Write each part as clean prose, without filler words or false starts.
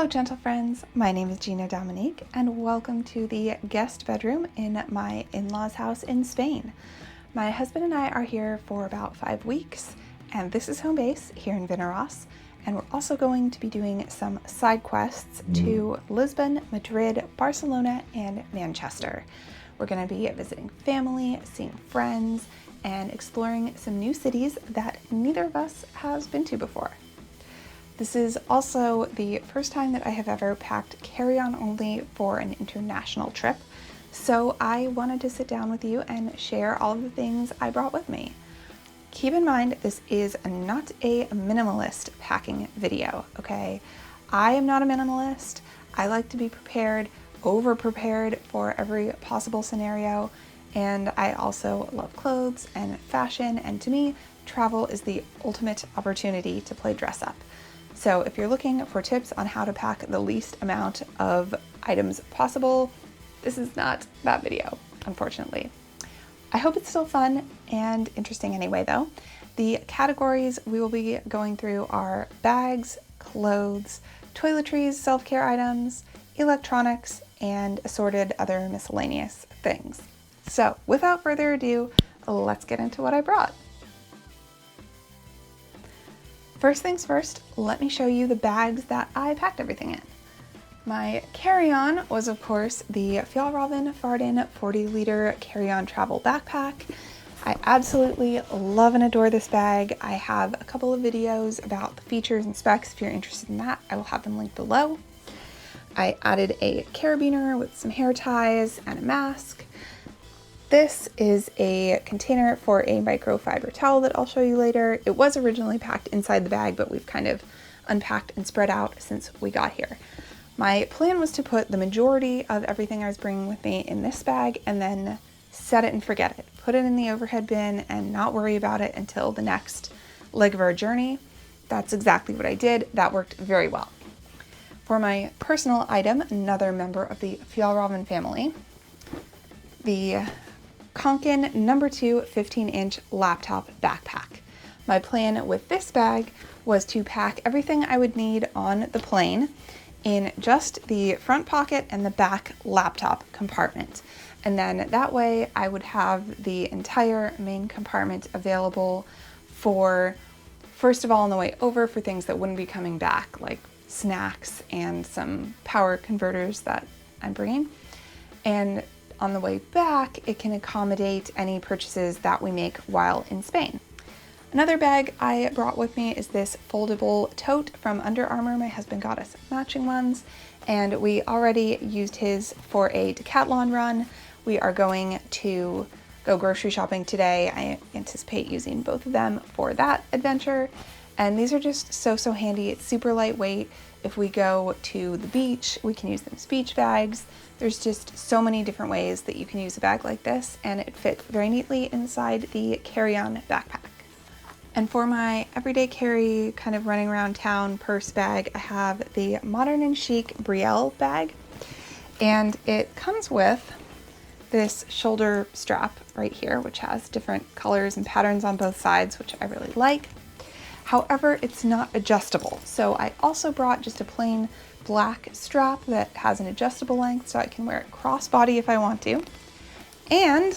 gentle friends, my name is Gina Dominique and welcome to the guest bedroom in my in-laws house in Spain. My husband and I are here for about 5 weeks and this is home base here in Vinaròs, and we're also going to be doing some side quests to Lisbon, Madrid, Barcelona, and Manchester. We're going to be visiting family, seeing friends, and exploring some new cities that neither of us has been to before. This is also the first time that I have ever packed carry-on only for an international trip, so I wanted to sit down with you and share all of the things I brought with me. Keep in mind, this is not a minimalist packing video, okay? I am not a minimalist. I like to be prepared, over-prepared for every possible scenario, and I also love clothes and fashion, and to me, travel is the ultimate opportunity to play dress up. So if you're looking for tips on how to pack the least amount of items possible, this is not that video, unfortunately. I hope it's still fun and interesting anyway though. The categories we will be going through are bags, clothes, toiletries, self-care items, electronics, and assorted other miscellaneous things. So without further ado, let's get into what I brought. First things first, let me show you the bags that I packed everything in. My carry-on was of course the Fjallraven Farden 40-liter carry-on travel backpack. I absolutely love and adore this bag. I have a couple of videos about the features and specs. If you're interested in that, I will have them linked below. I added a carabiner with some hair ties and a mask. This is a container for a microfiber towel that I'll show you later. It was originally packed inside the bag, but we've kind of unpacked and spread out since we got here. My plan was to put the majority of everything I was bringing with me in this bag and then set it and forget it. Put it in the overhead bin and not worry about it until the next leg of our journey. That's exactly what I did. That worked very well. For my personal item, another member of the Fjallraven family, the Konkin number 2 15-inch laptop backpack. My plan with this bag was to pack everything I would need on the plane in just the front pocket and the back laptop compartment. And then that way I would have the entire main compartment available for, first of all, on the way over for things that wouldn't be coming back, like snacks and some power converters that I'm bringing. And on the way back, it can accommodate any purchases that we make while in Spain. Another bag I brought with me is this foldable tote from Under Armour. My husband got us matching ones, and we already used his for a decathlon run. We are going to go grocery shopping today. I anticipate using both of them for that adventure. And these are just so handy. It's super lightweight. If we go to the beach, we can use them as beach bags. There's just so many different ways that you can use a bag like this, and it fits very neatly inside the carry-on backpack. And for my everyday carry, kind of running around town purse bag, I have the Modern and Chic Brielle bag. And it comes with this shoulder strap right here, which has different colors and patterns on both sides, which I really like. However, it's not adjustable. So I also brought just a plain black strap that has an adjustable length so I can wear it crossbody if I want to. And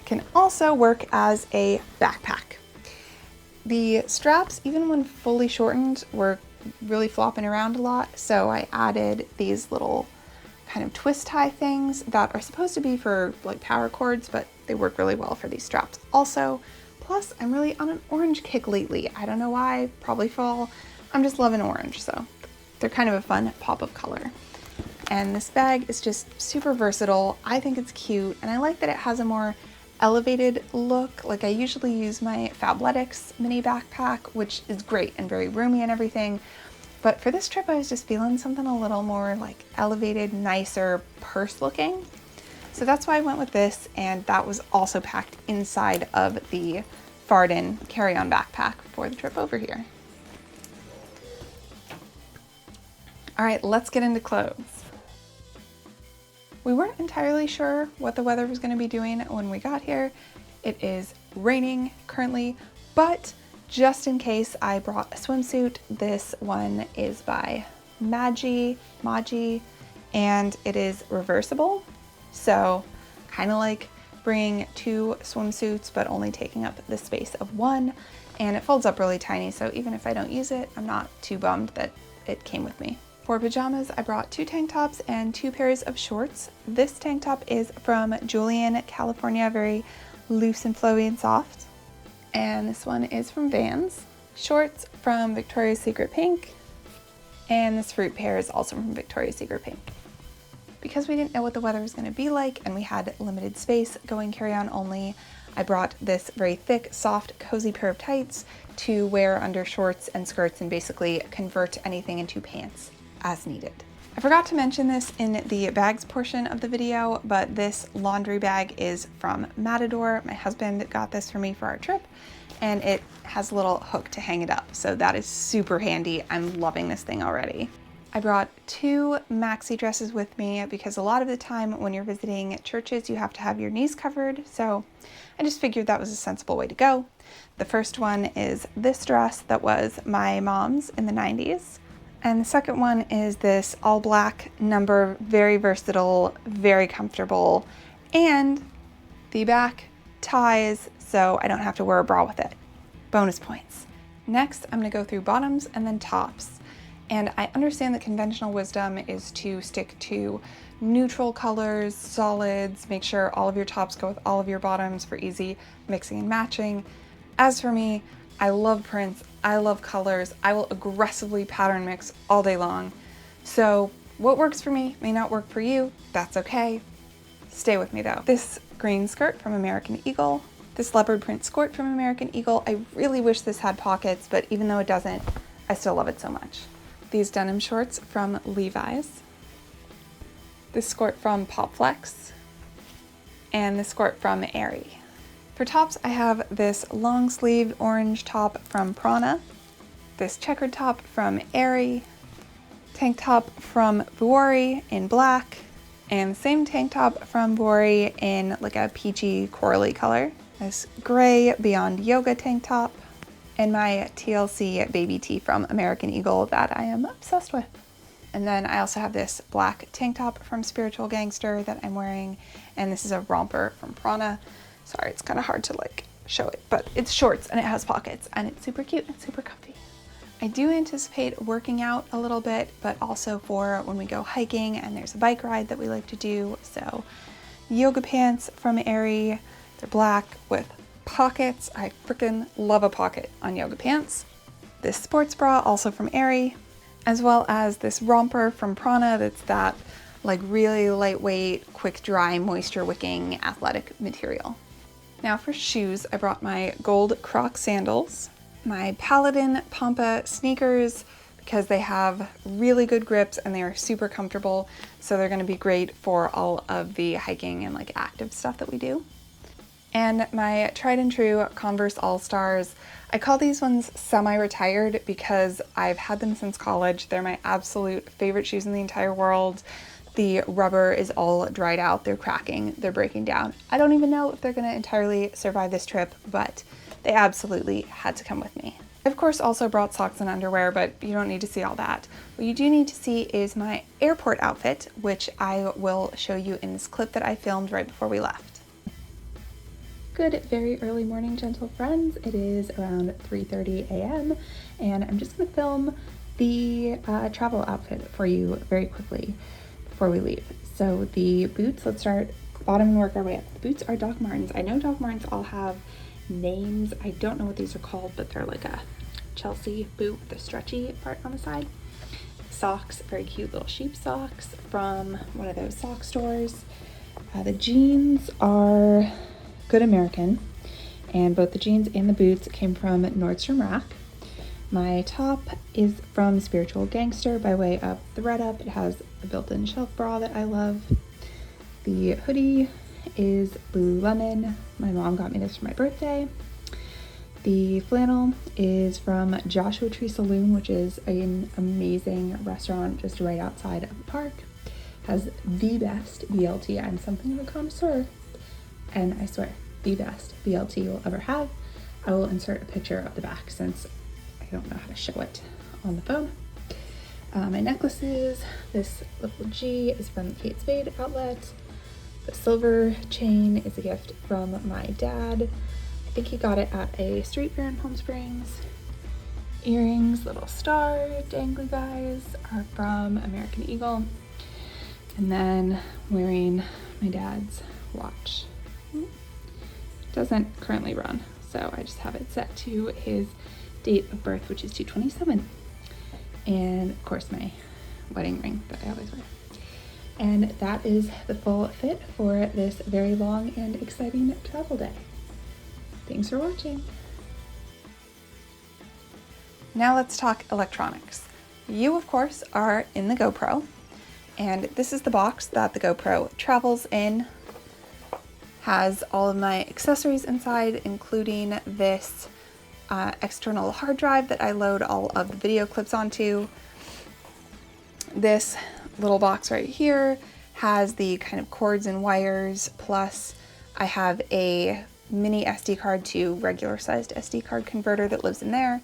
can also work as a backpack. The straps, even when fully shortened, were really flopping around a lot. So I added these little kind of twist tie things that are supposed to be for like power cords, but they work really well for these straps also. Plus, I'm really on an orange kick lately. I don't know why, probably fall. I'm just loving orange, so they're kind of a fun pop of color. And this bag is just super versatile. I think it's cute, and I like that it has a more elevated look. Like I usually use my Fabletics mini backpack, which is great and very roomy and everything. But for this trip, I was just feeling something a little more like elevated, nicer, purse looking. So that's why I went with this, and that was also packed inside of the Farden carry-on backpack for the trip over here. All right, let's get into clothes. We weren't entirely sure what the weather was going to be doing when we got here. It is raining currently, but just in case, I brought a swimsuit. This one is by Maji, and it is reversible. So kind of like bringing two swimsuits, but only taking up the space of one. And it folds up really tiny, so even if I don't use it, I'm not too bummed that it came with me. For pajamas, I brought 2 tank tops and 2 pairs of shorts. This tank top is from Julian, California, very loose and flowy and soft. And this one is from Vans. Shorts from Victoria's Secret Pink. And this fruit pair is also from Victoria's Secret Pink. Because we didn't know what the weather was going to be like and we had limited space going carry-on only, I brought this very thick, soft, cozy pair of tights to wear under shorts and skirts and basically convert anything into pants as needed. I forgot to mention this in the bags portion of the video, but this laundry bag is from Matador. My husband got this for me for our trip, and it has a little hook to hang it up, so that is super handy. I'm loving this thing already. I brought 2 maxi dresses with me because a lot of the time when you're visiting churches, you have to have your knees covered, so I just figured that was a sensible way to go. The first one is this dress that was my mom's in the 90s. And the second one is this all black number, very versatile, very comfortable, and the back ties so I don't have to wear a bra with it. Bonus points. Next, I'm gonna go through bottoms and then tops. And I understand that conventional wisdom is to stick to neutral colors, solids, make sure all of your tops go with all of your bottoms for easy mixing and matching. As for me, I love prints, I love colors, I will aggressively pattern mix all day long. So what works for me may not work for you, that's okay. Stay with me though. This green skirt from American Eagle, this leopard print skirt from American Eagle. I really wish this had pockets, but even though it doesn't, I still love it so much. These denim shorts from Levi's, this skirt from Pop Flex, and this skirt from Aerie. For tops, I have this long sleeved orange top from Prana, this checkered top from Aerie, tank top from Vuori in black, and the same tank top from Vuori in like a peachy corally color, this gray Beyond Yoga tank top, and my TLC baby tee from American Eagle that I am obsessed with. And then I also have this black tank top from Spiritual Gangster that I'm wearing, and this is a romper from Prana. Sorry, it's kind of hard to like show it, but it's shorts and it has pockets and it's super cute and super comfy. I do anticipate working out a little bit, but also for when we go hiking and there's a bike ride that we like to do. So yoga pants from Aerie, they're black with pockets. I freaking love a pocket on yoga pants. This sports bra also from Aerie, as well as this romper from Prana that's that like really lightweight, quick dry, moisture wicking athletic material. Now for shoes, I brought my gold Croc sandals, my Paladin Pampa sneakers because they have really good grips and they are super comfortable, so they're going to be great for all of the hiking and like active stuff that we do. And my tried and true Converse All-Stars. I call these ones semi-retired because I've had them since college. They're my absolute favorite shoes in the entire world. The rubber is all dried out, they're cracking, they're breaking down. I don't even know if they're gonna entirely survive this trip, but they absolutely had to come with me. I of course also brought socks and underwear, but you don't need to see all that. What you do need to see is my airport outfit, which I will show you in this clip that I filmed right before we left. Good, very early morning, gentle friends. It is around 3:30 a.m. and I'm just gonna film the travel outfit for you very quickly before we leave. So the boots, let's start bottom and work our way up. The boots are Doc Martens. I know Doc Martens all have names. I don't know what these are called, but they're like a Chelsea boot with a stretchy part on the side. Socks, very cute little sheep socks from one of those sock stores. The jeans are Good American, and both the jeans and the boots came from Nordstrom Rack. My top is from Spiritual Gangster by way of ThredUp. It has a built-in shelf bra that I love. The hoodie is Lululemon. My mom got me this for my birthday. The flannel is from Joshua Tree Saloon, which is an amazing restaurant just right outside of the park. Has the best BLT. I'm something of a connoisseur, and I swear, the best BLT you'll ever have. I will insert a picture of the back since I don't know how to show it on the phone. My necklaces, this little G is from the Kate Spade outlet. The silver chain is a gift from my dad. I think he got it at a street fair in Palm Springs. Earrings, little star dangly guys, are from American Eagle. And then wearing my dad's watch. Doesn't currently run, so I just have it set to his date of birth, which is 2/27. And of course my wedding ring that I always wear. And that is the full fit for this very long and exciting travel day. Thanks for watching. Now let's talk electronics. You, of course, are in the GoPro, and this is the box that the GoPro travels in. Has all of my accessories inside, including this external hard drive that I load all of the video clips onto. This little box right here has the kind of cords and wires, plus I have a mini SD card to regular sized SD card converter that lives in there,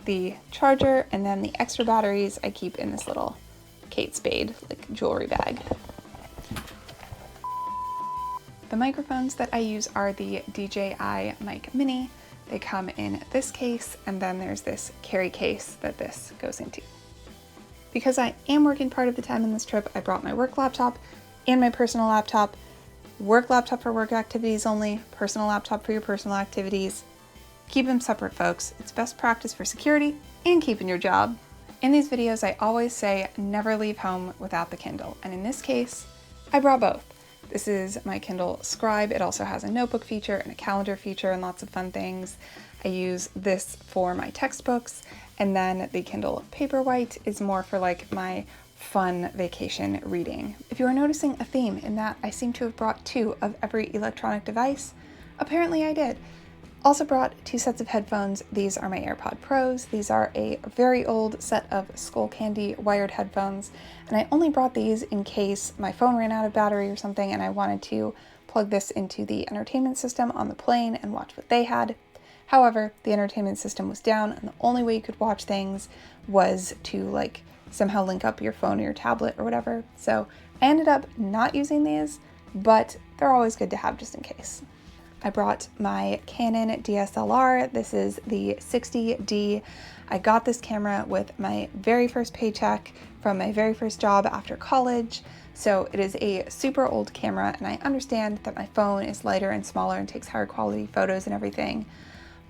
the charger, and then the extra batteries I keep in this little Kate Spade like jewelry bag. The microphones that I use are the DJI Mic Mini. They come in this case, and then there's this carry case that this goes into. Because I am working part of the time in this trip, I brought my work laptop and my personal laptop. Work laptop for work activities only, personal laptop for your personal activities. Keep them separate, folks. It's best practice for security and keeping your job. In these videos, I always say never leave home without the Kindle, and in this case, I brought both. This is my Kindle Scribe. It also has a notebook feature and a calendar feature and lots of fun things. I use this for my textbooks, and then the Kindle Paperwhite is more for like my fun vacation reading. If you are noticing a theme in that I seem to have brought 2 of every electronic device, apparently I did. Also brought 2 sets of headphones. These are my AirPod Pros. These are a very old set of Skull Candy wired headphones, and I only brought these in case my phone ran out of battery or something and I wanted to plug this into the entertainment system on the plane and watch what they had. However, the entertainment system was down, and the only way you could watch things was to like somehow link up your phone or your tablet or whatever. So I ended up not using these, but they're always good to have just in case. I brought my Canon DSLR. This is the 60D. I got this camera with my very first paycheck from my very first job after college. So it is a super old camera, and I understand that my phone is lighter and smaller and takes higher quality photos and everything.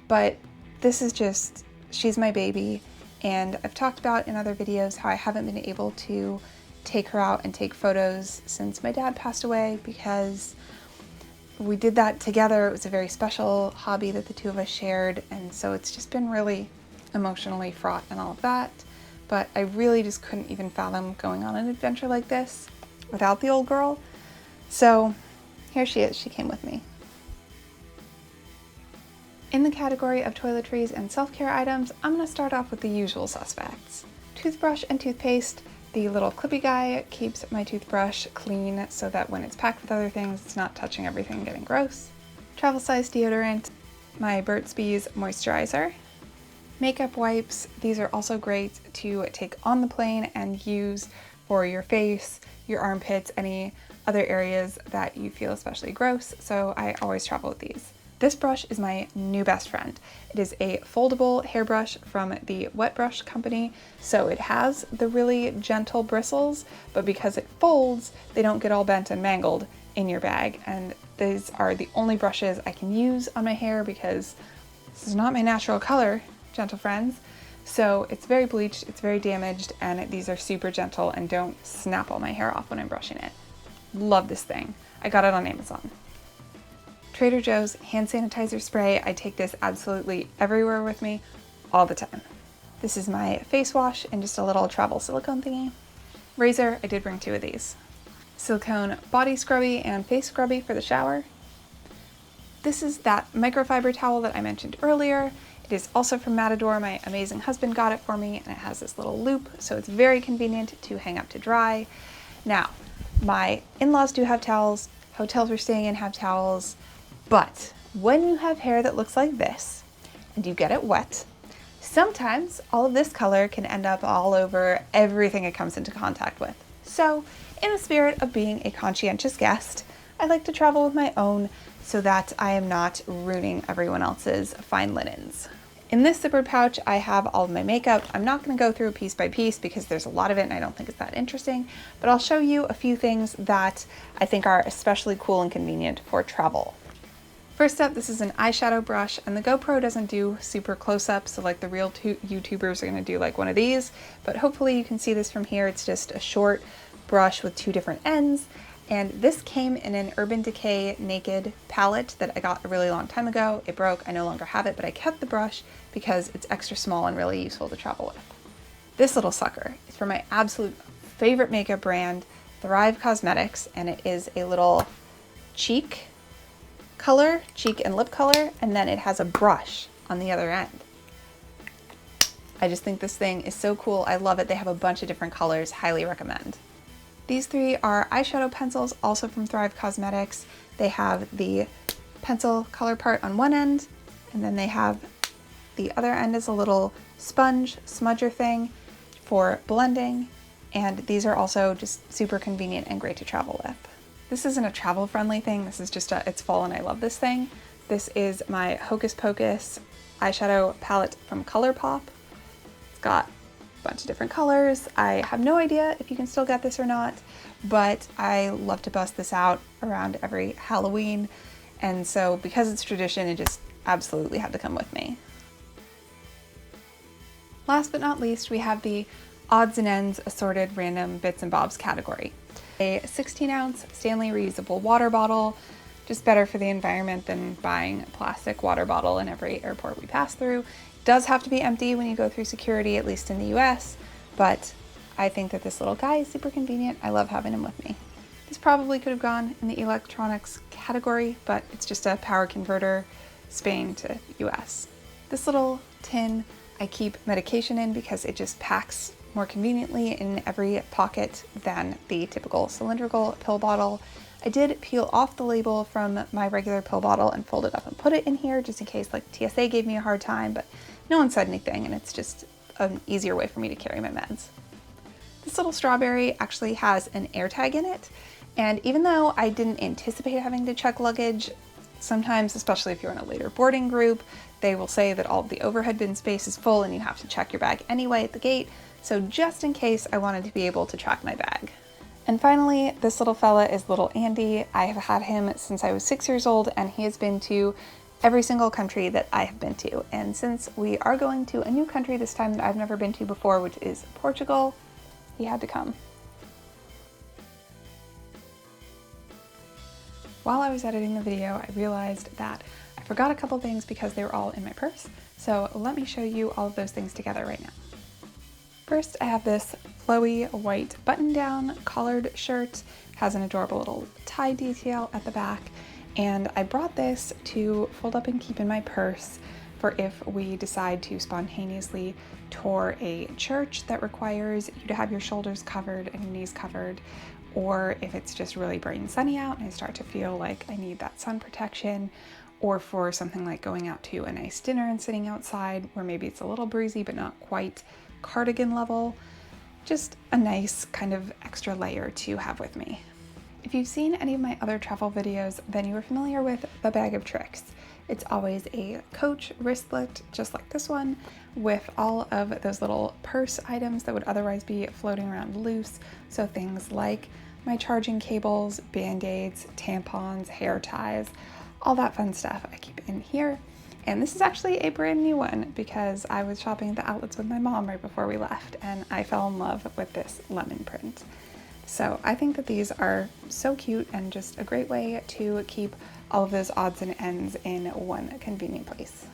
But this is just, she's my baby. And I've talked about in other videos how I haven't been able to take her out and take photos since my dad passed away, because we did that together. It was a very special hobby that the 2 of us shared, and so it's just been really emotionally fraught and all of that. But I really just couldn't even fathom going on an adventure like this without the old girl. So here she is. She came with me. In the category of toiletries and self-care items, I'm going to start off with the usual suspects. Toothbrush and toothpaste. The little clippy guy keeps my toothbrush clean so that when it's packed with other things, it's not touching everything and getting gross. Travel size deodorant, my Burt's Bees moisturizer. Makeup wipes, these are also great to take on the plane and use for your face, your armpits, any other areas that you feel especially gross, so I always travel with these. This brush is my new best friend. It is a foldable hairbrush from the Wet Brush company, so it has the really gentle bristles, but because it folds, they don't get all bent and mangled in your bag. And these are the only brushes I can use on my hair because this is not my natural color, gentle friends. So it's very bleached, it's very damaged, and these are super gentle and don't snap all my hair off when I'm brushing it. Love this thing. I got it on Amazon. Trader Joe's hand sanitizer spray. I take this absolutely everywhere with me all the time. This is my face wash and just a little travel silicone thingy. Razor, I did bring 2 of these. Silicone body scrubby and face scrubby for the shower. This is that microfiber towel that I mentioned earlier. It is also from Matador. My amazing husband got it for me, and it has this little loop, so it's very convenient to hang up to dry. Now, my in-laws do have towels, hotels we're staying in have towels, but when you have hair that looks like this and you get it wet, Sometimes all of this color can end up all over everything it comes into contact with. So, in the spirit of being a conscientious guest, I like to travel with my own so that I am not ruining everyone else's fine linens. In this zippered pouch, I have all of my makeup. I'm not going to go through piece by piece because there's a lot of it and I don't think it's that interesting, but I'll show you a few things that I think are especially cool and convenient for travel. First up, this is an eyeshadow brush, and the GoPro doesn't do super close-up, so like the real YouTubers are going to do like one of these, but hopefully you can see this from here. It's just a short brush with two different ends, and this came in an Urban Decay Naked palette that I got a really long time ago. It broke, I no longer have it, but I kept the brush because it's extra small and really useful to travel with. This little sucker is from my absolute favorite makeup brand, Thrive Cosmetics, and it is a little cheek and lip color, and then it has a brush on the other end. I just think this thing is so cool. I love it. They have a bunch of different colors. Highly recommend. These three are eyeshadow pencils, also from Thrive Cosmetics. They have the pencil color part on one end, and then they have the other end is a little sponge smudger thing for blending, and these are also just super convenient and great to travel with. This isn't a travel friendly thing, this is just it's fall and I love this thing. This is my Hocus Pocus eyeshadow palette from ColourPop. It's got a bunch of different colors. I have no idea if you can still get this or not, but I love to bust this out around every Halloween, and so because it's tradition, it just absolutely had to come with me. Last but not least, we have the odds and ends assorted random bits and bobs category. A 16-ounce Stanley reusable water bottle, just better for the environment than buying a plastic water bottle in every airport we pass through. It does have to be empty when you go through security, at least in the US, but I think that this little guy is super convenient. I love having him with me. This probably could have gone in the electronics category, but it's just a power converter, Spain to US. This little tin I keep medication in because it just packs more conveniently in every pocket than the typical cylindrical pill bottle. I did peel off the label from my regular pill bottle and fold it up and put it in here just in case like TSA gave me a hard time, but no one said anything and it's just an easier way for me to carry my meds. This little strawberry actually has an air tag in it, and even though I didn't anticipate having to check luggage, sometimes, especially if you're in a later boarding group, they will say that all of the overhead bin space is full and you have to check your bag anyway at the gate. So just in case, I wanted to be able to track my bag. And finally, this little fella is little Andy. I have had him since I was 6 years old, and he has been to every single country that I have been to. And since we are going to a new country this time that I've never been to before, which is Portugal, he had to come. While I was editing the video, I realized that I forgot a couple things because they were all in my purse. So let me show you all of those things together right now. First, I have this flowy white button-down collared shirt. It has an adorable little tie detail at the back, and I brought this to fold up and keep in my purse for if we decide to spontaneously tour a church that requires you to have your shoulders covered and your knees covered, or if it's just really bright and sunny out and I start to feel like I need that sun protection, or for something like going out to a nice dinner and sitting outside where maybe it's a little breezy but not quite cardigan level. Just a nice kind of extra layer to have with me. If you've seen any of my other travel videos, then you are familiar with the bag of tricks. It's always a Coach wristlet, just like this one, with all of those little purse items that would otherwise be floating around loose. So things like my charging cables, band-aids, tampons, hair ties, all that fun stuff I keep in here. And this is actually a brand new one because I was shopping at the outlets with my mom right before we left, and I fell in love with this lemon print. So I think that these are so cute and just a great way to keep all of those odds and ends in one convenient place.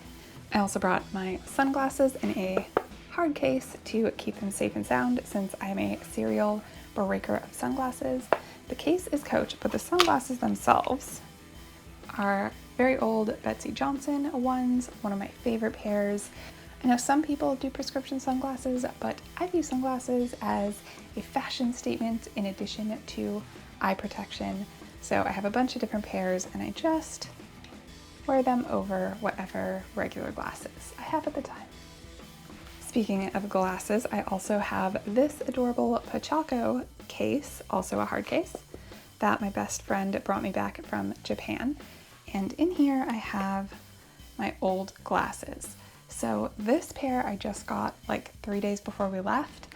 I also brought my sunglasses in a hard case to keep them safe and sound since I'm a serial breaker of sunglasses. The case is Coach, but the sunglasses themselves are very old Betsy Johnson ones, one of my favorite pairs. I know some people do prescription sunglasses, but I view sunglasses as a fashion statement in addition to eye protection. So I have a bunch of different pairs and I just wear them over whatever regular glasses I have at the time. Speaking of glasses, I also have this adorable Pachaco case, also a hard case, that my best friend brought me back from Japan. And in here I have my old glasses. So this pair I just got like 3 days before we left.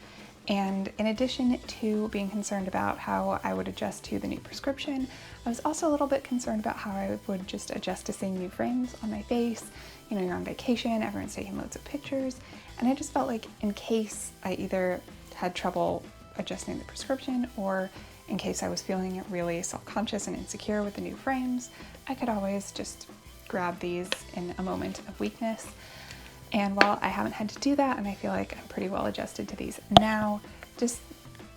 And in addition to being concerned about how I would adjust to the new prescription, I was also a little bit concerned about how I would just adjust to seeing new frames on my face. You know, you're on vacation, everyone's taking loads of pictures, and I just felt like in case I either had trouble adjusting the prescription or in case I was feeling really self-conscious and insecure with the new frames, I could always just grab these in a moment of weakness. And while I haven't had to do that, and I feel like I'm pretty well adjusted to these now,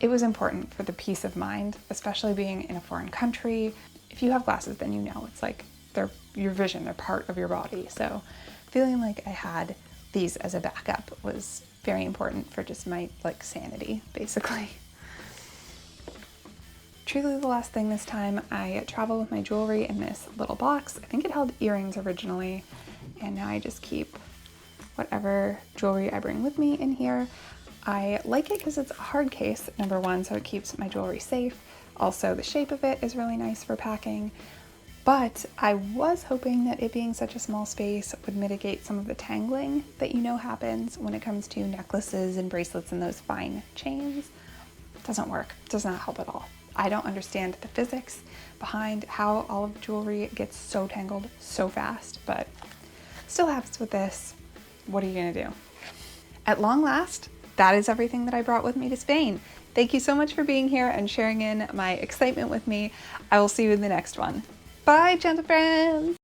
it was important for the peace of mind, especially being in a foreign country. If you have glasses, then you know it's like they're your vision, they're part of your body. So feeling like I had these as a backup was very important for just my like sanity, basically. Truly the last thing this time, I traveled with my jewelry in this little box. I think it held earrings originally, and now I just keep whatever jewelry I bring with me in here. I like it because it's a hard case, number one, so it keeps my jewelry safe. Also, the shape of it is really nice for packing, but I was hoping that it being such a small space would mitigate some of the tangling that you know happens when it comes to necklaces and bracelets and those fine chains. It doesn't work, it does not help at all. I don't understand the physics behind how all of the jewelry gets so tangled so fast, but still happens with this. What are you gonna do? At long last, that is everything that I brought with me to Spain. Thank you so much for being here and sharing in my excitement with me. I will see you in the next one. Bye, gentle friends.